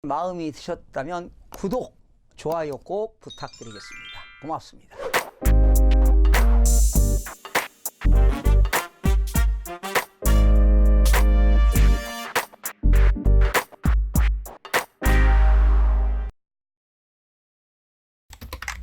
마음이 드셨다면 구독, 좋아요 꼭 부탁드리겠습니다. 고맙습니다.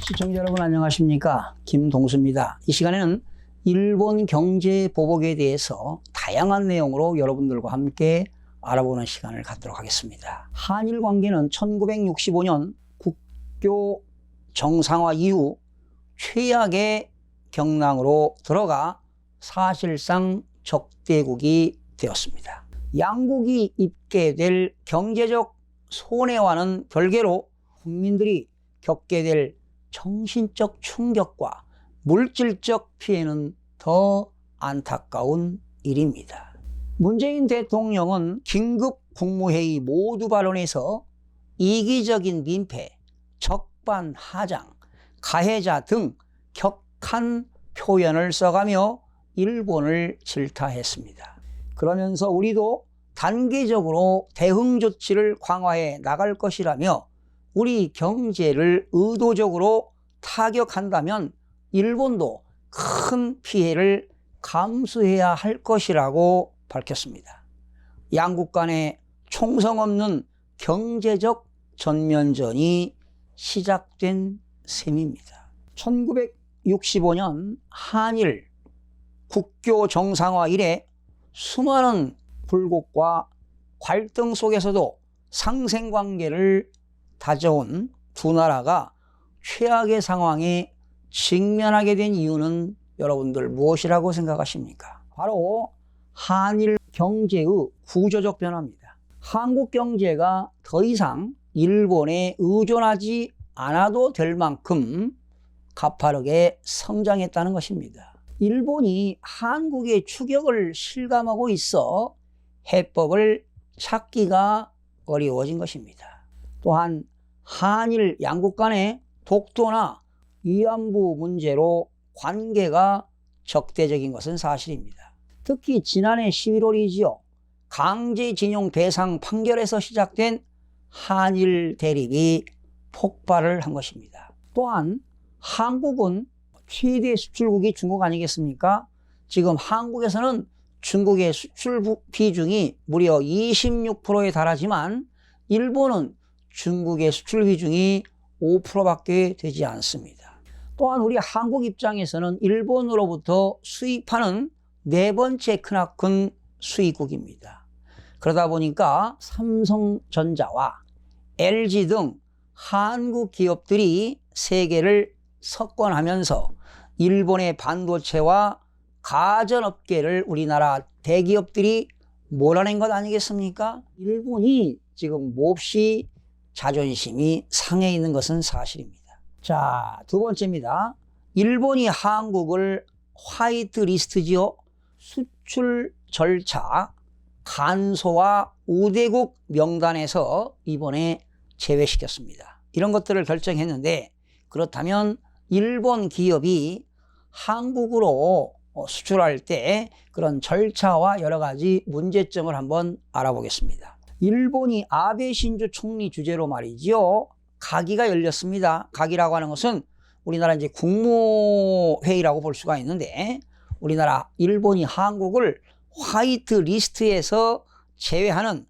시청자 여러분 안녕하십니까? 김동수입니다. 이 시간에는 일본 경제 보복에 대해서 다양한 내용으로 여러분들과 함께 알아보는 시간을 갖도록 하겠습니다. 한일 관계는 1965년 국교 정상화 이후 최악의 경랑으로 들어가 사실상 적대국이 되었습니다. 양국이 입게 될 경제적 손해와는 별개로 국민들이 겪게 될 정신적 충격과 물질적 피해는 더 안타까운 일입니다. 문재인 대통령은 긴급 국무회의 모두 발언에서 이기적인 민폐, 적반하장, 가해자 등 격한 표현을 써가며 일본을 질타했습니다. 그러면서 우리도 단계적으로 대응 조치를 강화해 나갈 것이라며 우리 경제를 의도적으로 타격한다면 일본도 큰 피해를 감수해야 할 것이라고 밝혔습니다. 양국 간의 총성 없는 경제적 전면전이 시작된 셈입니다. 1965년 한일 국교 정상화 이래 수많은 굴곡과 갈등 속에서도 상생관계를 다져온 두 나라가 최악의 상황에 직면하게 된 이유는 여러분들 무엇이라고 생각하십니까? 바로 한일 경제의 구조적 변화입니다. 한국 경제가 더 이상 일본에 의존하지 않아도 될 만큼 가파르게 성장했다는 것입니다. 일본이 한국의 추격을 실감하고 있어 해법을 찾기가 어려워진 것입니다. 또한 한일 양국 간의 독도나 위안부 문제로 관계가 적대적인 것은 사실입니다. 특히 지난해 11월이지요. 강제징용 배상 판결에서 시작된 한일 대립이 폭발을 한 것입니다. 또한 한국은 최대 수출국이 중국 아니겠습니까? 지금 한국에서는 중국의 수출 비중이 무려 26%에 달하지만 일본은 중국의 수출 비중이 5%밖에 되지 않습니다. 또한 우리 한국 입장에서는 일본으로부터 수입하는 네 번째 크나큰 수입국입니다. 그러다 보니까 삼성전자와 LG 등 한국 기업들이 세계를 석권하면서 일본의 반도체와 가전업계를 우리나라 대기업들이 몰아낸 것 아니겠습니까? 일본이 지금 몹시 자존심이 상해 있는 것은 사실입니다. 자, 두 번째입니다. 일본이 한국을 화이트 리스트지요. 수출 절차 간소화 우대국 명단에서 이번에 제외시켰습니다. 이런 것들을 결정했는데 그렇다면 일본 기업이 한국으로 수출할 때 그런 절차와 여러 가지 문제점을 한번 알아보겠습니다. 일본이 아베 신조 총리 주재로 말이지요. 가기가 열렸습니다. 가기라고 하는 것은 우리나라 이제 국무회의라고 볼 수가 있는데 우리나라 일본이 한국을 화이트 리스트에서 제외하는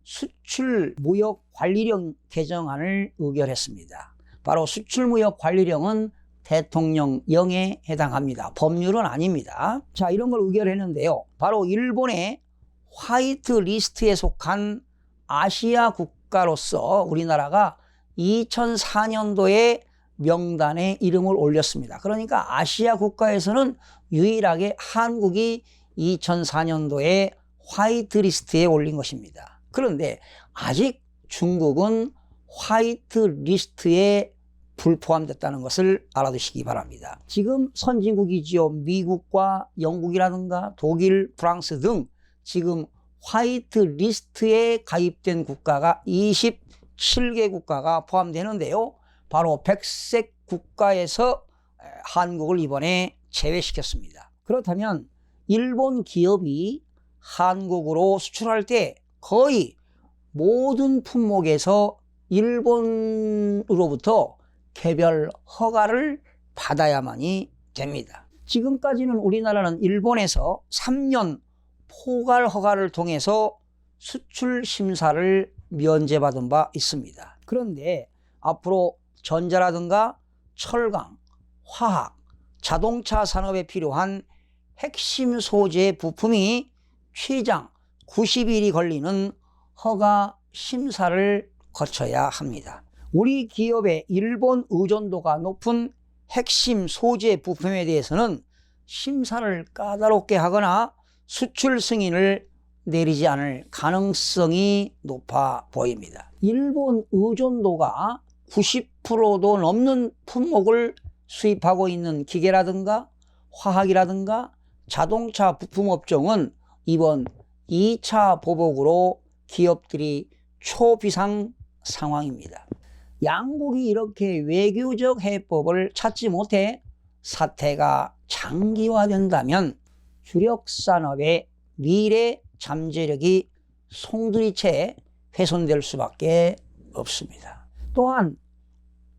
수출무역관리령 개정안을 의결했습니다. 바로 수출무역관리령은 대통령령에 해당합니다. 법률은 아닙니다. 자, 이런 걸 의결했는데요. 바로 일본의 화이트 리스트에 속한 아시아 국가로서 우리나라가 2004년도에 명단에 이름을 올렸습니다. 그러니까 아시아 국가에서는 유일하게 한국이 2004년도에 화이트 리스트에 올린 것입니다. 그런데 아직 중국은 화이트 리스트에 불포함됐다는 것을 알아두시기 바랍니다. 지금 선진국이지요. 미국과 영국이라든가 독일, 프랑스 등 지금 화이트 리스트에 가입된 국가가 27개 국가가 포함되는데요. 바로 백색 국가에서 한국을 이번에 제외시켰습니다. 그렇다면 일본 기업이 한국으로 수출할 때 거의 모든 품목에서 일본으로부터 개별 허가를 받아야만이 됩니다. 지금까지는 우리나라는 일본에서 3년 포괄 허가를 통해서 수출 심사를 면제받은 바 있습니다. 그런데 앞으로 전자라든가 철강, 화학, 자동차 산업에 필요한 핵심 소재 부품이 최장 90일이 걸리는 허가 심사를 거쳐야 합니다. 우리 기업의 일본 의존도가 높은 핵심 소재 부품에 대해서는 심사를 까다롭게 하거나 수출 승인을 내리지 않을 가능성이 높아 보입니다. 일본 의존도가 90%도 넘는 품목을 수입하고 있는 기계라든가 화학이라든가 자동차 부품 업종은 이번 2차 보복으로 기업들이 초비상 상황입니다. 양국이 이렇게 외교적 해법을 찾지 못해 사태가 장기화된다면 주력 산업의 미래 잠재력이 송두리째 훼손될 수밖에 없습니다. 또한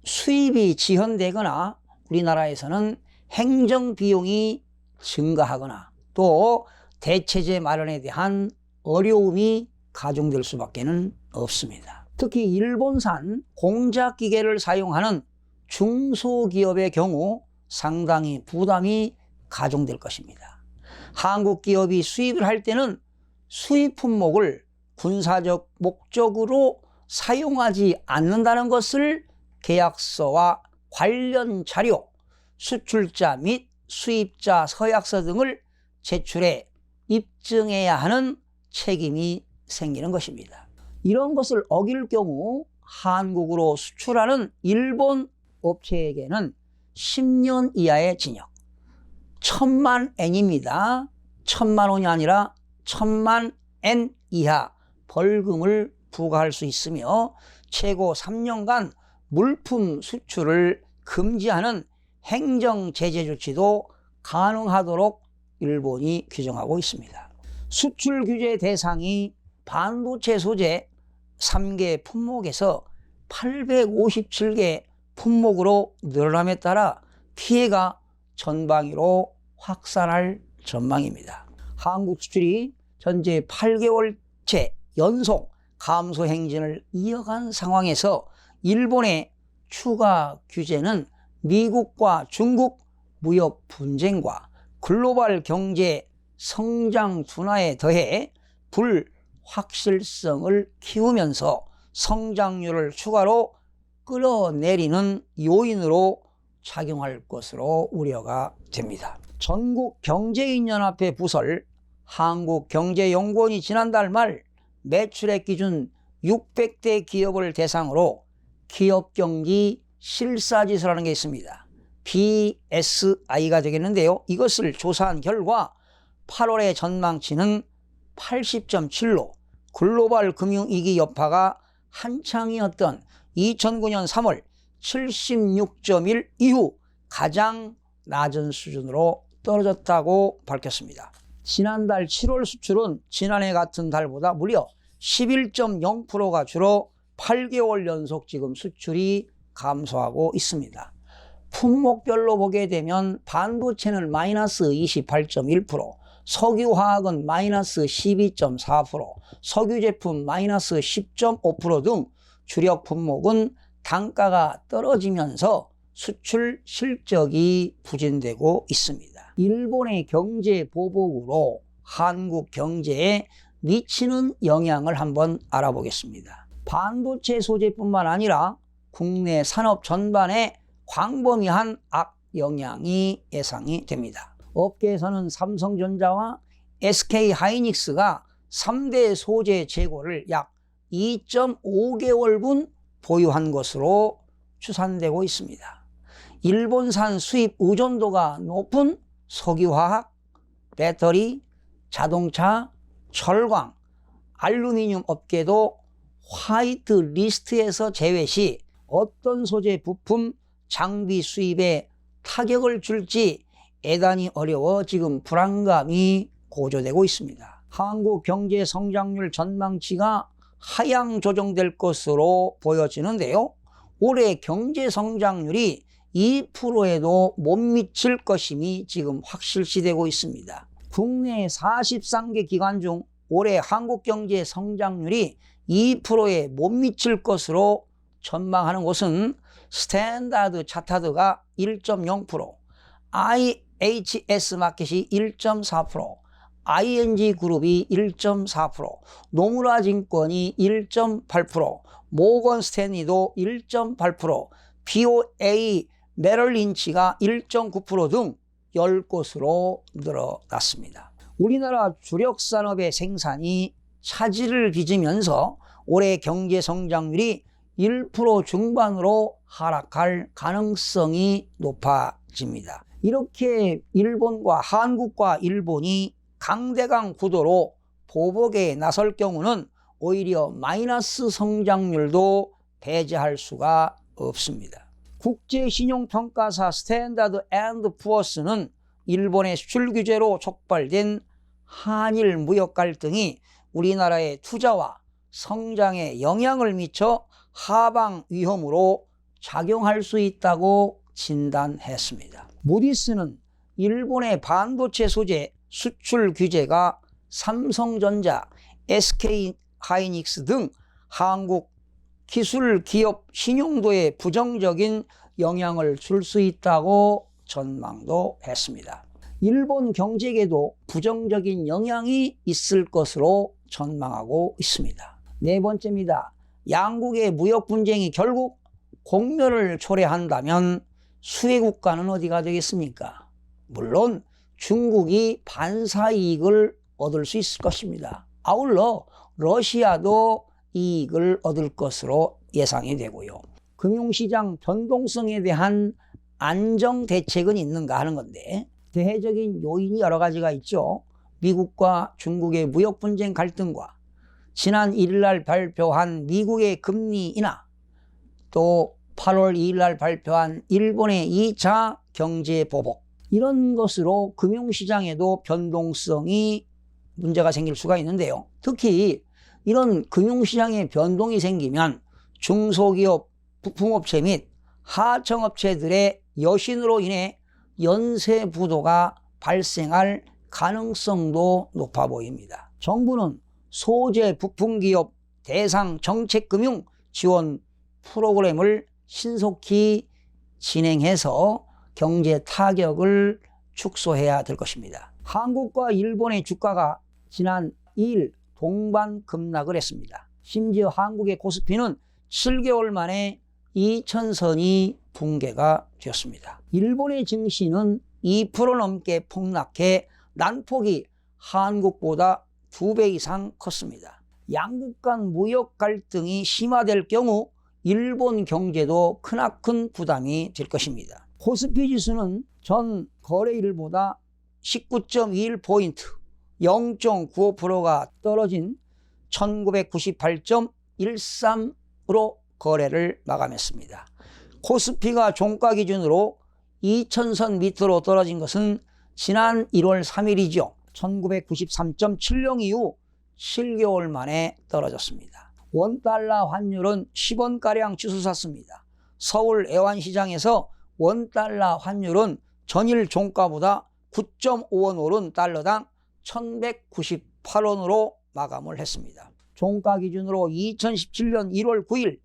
수입이 지연되거나 우리나라에서는 행정 비용이 증가하거나 또 대체재 마련에 대한 어려움이 가중될 수밖에 없습니다. 특히 일본산 공작기계를 사용하는 중소기업의 경우 상당히 부담이 가중될 것입니다. 한국 기업이 수입을 할 때는 수입 품목을 군사적 목적으로 사용하지 않는다는 것을 계약서와 관련 자료, 수출자 및 수입자 서약서 등을 제출해 입증해야 하는 책임이 생기는 것입니다. 이런 것을 어길 경우 한국으로 수출하는 일본 업체에게는 10년 이하의 징역, 1,000만 엔입니다. 1,000만 원이 아니라 1,000만 엔 이하 벌금을 부과할 수 있으며 최고 3년간 물품 수출을 금지하는 행정 제재 조치도 가능하도록 일본이 규정하고 있습니다. 수출 규제 대상이 반도체 소재 3개 품목에서 857개 품목으로 늘어남에 따라 피해가 전방위로 확산할 전망입니다. 한국 수출이 현재 8개월째 연속 감소 행진을 이어간 상황에서 일본의 추가 규제는 미국과 중국 무역 분쟁과 글로벌 경제 성장 둔화에 더해 불확실성을 키우면서 성장률을 추가로 끌어내리는 요인으로 작용할 것으로 우려가 됩니다. 전국경제인연합회 부설 한국경제연구원이 지난달 말 매출액 기준 600대 기업을 대상으로 기업경기 실사지수라는 게 있습니다. BSI가 되겠는데요. 이것을 조사한 결과 8월의 전망치는 80.7로 글로벌 금융위기 여파가 한창이었던 2009년 3월 76.1 이후 가장 낮은 수준으로 떨어졌다고 밝혔습니다. 지난달 7월 수출은 지난해 같은 달보다 무려 11.0%가 줄어 8개월 연속 지금 수출이 감소하고 있습니다. 품목별로 보게 되면 반도체는 마이너스 28.1%, 석유화학은 마이너스 12.4%, 석유제품 마이너스 10.5% 등 주력 품목은 단가가 떨어지면서 수출 실적이 부진되고 있습니다. 일본의 경제 보복으로 한국 경제에 미치는 영향을 한번 알아보겠습니다. 반도체 소재뿐만 아니라 국내 산업 전반에 광범위한 악영향이 예상이 됩니다. 업계에서는 삼성전자와 SK하이닉스가 3대 소재 재고를 약 2.5개월분 보유한 것으로 추산되고 있습니다. 일본산 수입 의존도가 높은 석유화학, 배터리, 자동차, 철강, 알루미늄 업계도 화이트 리스트에서 제외 시 어떤 소재 부품, 장비 수입에 타격을 줄지 애단히 어려워 지금 불안감이 고조되고 있습니다. 한국 경제 성장률 전망치가 하향 조정될 것으로 보여지는데요. 올해 경제 성장률이 2%에도 못 미칠 것임이 지금 확실시되고 있습니다. 국내 43개 기관 중 올해 한국 경제 성장률이 2%에 못 미칠 것으로 전망하는 곳은 스탠다드 차타드가 1.0%, IHS 마켓이 1.4%, ING 그룹이 1.4%, 노무라 증권이 1.8%, 모건 스탠리도 1.8%, BOA 메럴 린치가 1.9% 등 10곳으로 늘어났습니다. 우리나라 주력 산업의 생산이 차질을 빚으면서 올해 경제 성장률이 1% 중반으로 하락할 가능성이 높아집니다. 이렇게 일본과 한국과 일본이 강대강 구도로 보복에 나설 경우는 오히려 마이너스 성장률도 배제할 수가 없습니다. 국제신용평가사 스탠다드 앤드 푸어스는 일본의 수출 규제로 촉발된 한일 무역 갈등이 우리나라의 투자와 성장에 영향을 미쳐 하방 위험으로 작용할 수 있다고 진단했습니다. 무디스는 일본의 반도체 소재 수출 규제가 삼성전자, SK하이닉스 등 한국 기술 기업 신용도에 부정적인 영향을 줄 수 있다고 전망도 했습니다. 일본 경제에도 부정적인 영향이 있을 것으로 전망하고 있습니다. 네 번째입니다. 양국의 무역 분쟁이 결국 공멸을 초래한다면 수혜 국가는 어디가 되겠습니까? 물론 중국이 반사 이익을 얻을 수 있을 것입니다. 아울러 러시아도 이익을 얻을 것으로 예상이 되고요. 금융시장 변동성에 대한 안정 대책은 있는가 하는 건데, 대외적인 요인이 여러 가지가 있죠. 미국과 중국의 무역 분쟁 갈등과 지난 1일 날 발표한 미국의 금리 인하, 또 8월 2일 날 발표한 일본의 2차 경제 보복, 이런 것으로 금융시장에도 변동성이 문제가 생길 수가 있는데요. 특히 이런 금융시장에 변동이 생기면 중소기업, 부품업체 및 하청업체들의 여신으로 인해 연쇄 부도가 발생할 가능성도 높아 보입니다. 정부는 소재 부품기업 대상 정책금융 지원 프로그램을 신속히 진행해서 경제 타격을 축소해야 될 것입니다. 한국과 일본의 주가가 지난 2일 동반 급락을 했습니다. 심지어 한국의 코스피는 7개월 만에 2000선이 붕괴가 되었습니다. 일본의 증시는 2% 넘게 폭락해 난폭이 한국보다 2배 이상 컸습니다. 양국 간 무역 갈등이 심화될 경우 일본 경제도 크나큰 부담이 될 것입니다. 코스피 지수는 전 거래일보다 19.21포인트 0.95%가 떨어진 1998.13으로 거래를 마감했습니다. 코스피가 종가 기준으로 2000선 밑으로 떨어진 것은 지난 1월 3일이죠. 1993.70 이후 7개월 만에 떨어졌습니다. 원달러 환율은 10원가량 치솟았습니다. 서울 애완시장에서 원달러 환율은 전일 종가보다 9.5원 오른 달러당 1198원으로 마감을 했습니다. 종가 기준으로 2017년 1월 9일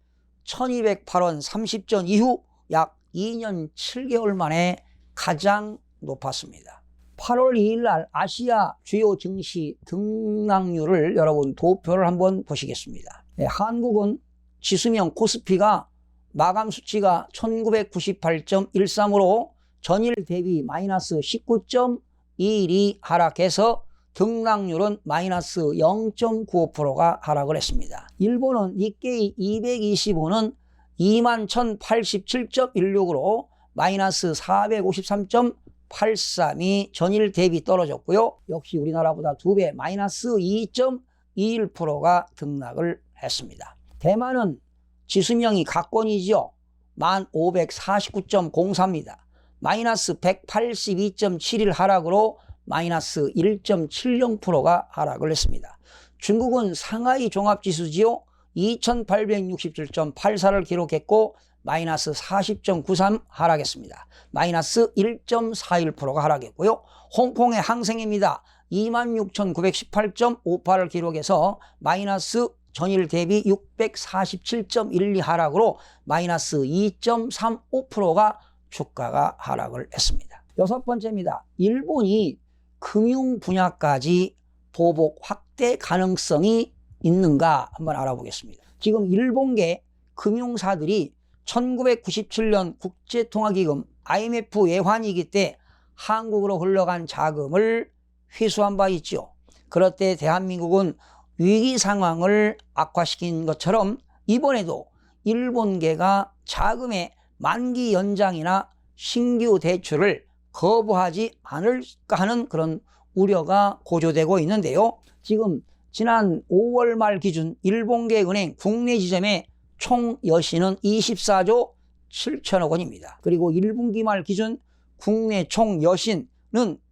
1208원 30전 이후 약 2년 7개월 만에 가장 높았습니다. 8월 2일 날 아시아 주요 증시 등락률을 여러분 도표를 한번 보시겠습니다. 한국은 지수명 코스피가 마감 수치가 1998.13으로 전일 대비 마이너스 19.21이 하락해서 등락률은 마이너스 0.95%가 하락을 했습니다. 일본은 니케이 225는 21,087.16으로 마이너스 453.83이 전일 대비 떨어졌고요. 역시 우리나라보다 2배 마이너스 2.21%가 등락을 했습니다. 대만은 지수명이 각권이죠. 1549.04입니다. 마이너스 182.71 하락으로 마이너스 1.70%가 하락을 했습니다. 중국은 상하이 종합지수지요. 2867.84를 기록했고 마이너스 40.93 하락했습니다. 마이너스 1.41%가 하락했고요. 홍콩의 항생입니다. 26,918.58을 기록해서 마이너스 전일 대비 647.12 하락으로 마이너스 2.35%가 주가가 하락을 했습니다. 여섯 번째입니다. 일본이 금융 분야까지 보복 확대 가능성이 있는가 한번 알아보겠습니다. 지금 일본계 금융사들이 1997년 국제통화기금 IMF 예환위기 때 한국으로 흘러간 자금을 회수한 바 있죠. 그럴 때 대한민국은 위기 상황을 악화시킨 것처럼 이번에도 일본계가 자금의 만기 연장이나 신규 대출을 거부하지 않을까 하는 그런 우려가 고조되고 있는데요. 지금 지난 5월 말 기준 일본계 은행 국내 지점의 총 여신은 24조 7천억 원입니다. 그리고 1분기 말 기준 국내 총 여신은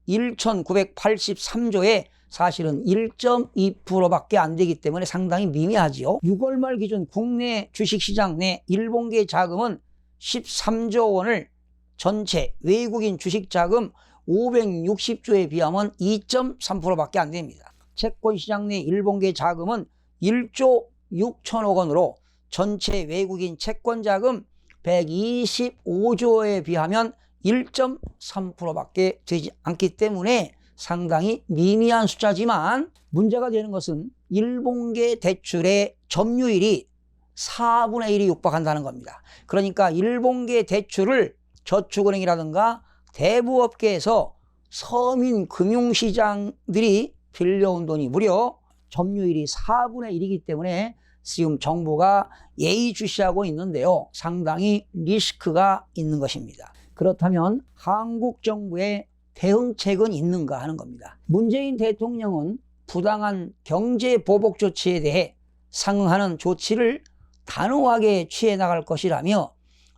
1,983조에 사실은 1.2%밖에 안 되기 때문에 상당히 미미하지요. 6월 말 기준 국내 주식시장 내 일본계 자금은 13조 원을 전체 외국인 주식자금 560조에 비하면 2.3%밖에 안 됩니다. 채권시장 내 일본계 자금은 1조 6천억 원으로 전체 외국인 채권자금 125조에 비하면 1.3%밖에 되지 않기 때문에 상당히 미미한 숫자지만 문제가 되는 것은 일본계 대출의 점유율이 4분의 1이 육박한다는 겁니다. 그러니까 일본계 대출을 저축은행이라든가 대부업계에서 서민 금융시장들이 빌려온 돈이 무려 점유율이 4분의 1이기 때문에 지금 정부가 예의주시하고 있는데요. 상당히 리스크가 있는 것입니다. 그렇다면 한국 정부의 대응책은 있는가 하는 겁니다. 문재인 대통령은 부당한 경제 보복 조치에 대해 상응하는 조치를 단호하게 취해 나갈 것이라며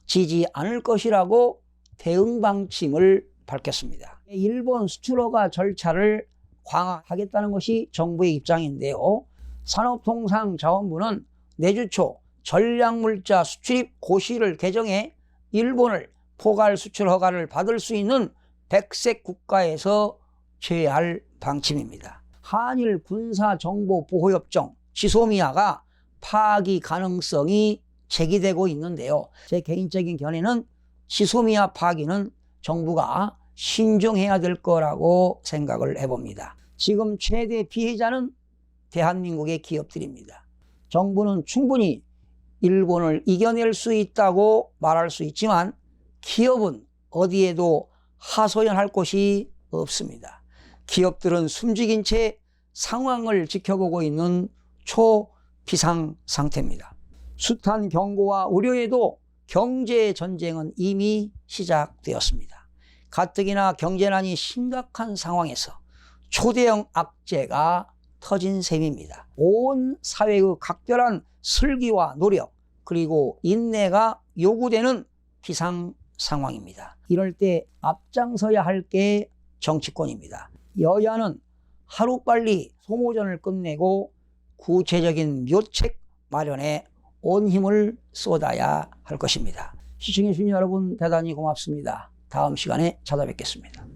지지 않을 것이라고 대응 방침을 밝혔습니다. 일본 수출허가 절차를 강화하겠다는 것이 정부의 입장인데요. 산업통상자원부는 내주 초 전략물자 수출입 고시를 개정해 일본을 포괄 수출 허가를 받을 수 있는 백색 국가에서 제외할 방침입니다. 한일 군사정보보호협정 지소미아가 파기 가능성이 제기되고 있는데요. 제 개인적인 견해는 지소미아 파기는 정부가 신중해야 될 거라고 생각을 해봅니다. 지금 최대 피해자는 대한민국의 기업들입니다. 정부는 충분히 일본을 이겨낼 수 있다고 말할 수 있지만 기업은 어디에도 하소연할 곳이 없습니다. 기업들은 숨죽인 채 상황을 지켜보고 있는 초비상 상태입니다. 숱한 경고와 우려에도 경제 전쟁은 이미 시작되었습니다. 가뜩이나 경제난이 심각한 상황에서 초대형 악재가 터진 셈입니다. 온 사회의 각별한 슬기와 노력 그리고 인내가 요구되는 비상 상황입니다. 이럴 때 앞장서야 할 게 정치권입니다. 여야는 하루빨리 소모전을 끝내고 구체적인 묘책 마련에 온 힘을 쏟아야 할 것입니다. 시청해주신 여러분 대단히 고맙습니다. 다음 시간에 찾아뵙겠습니다.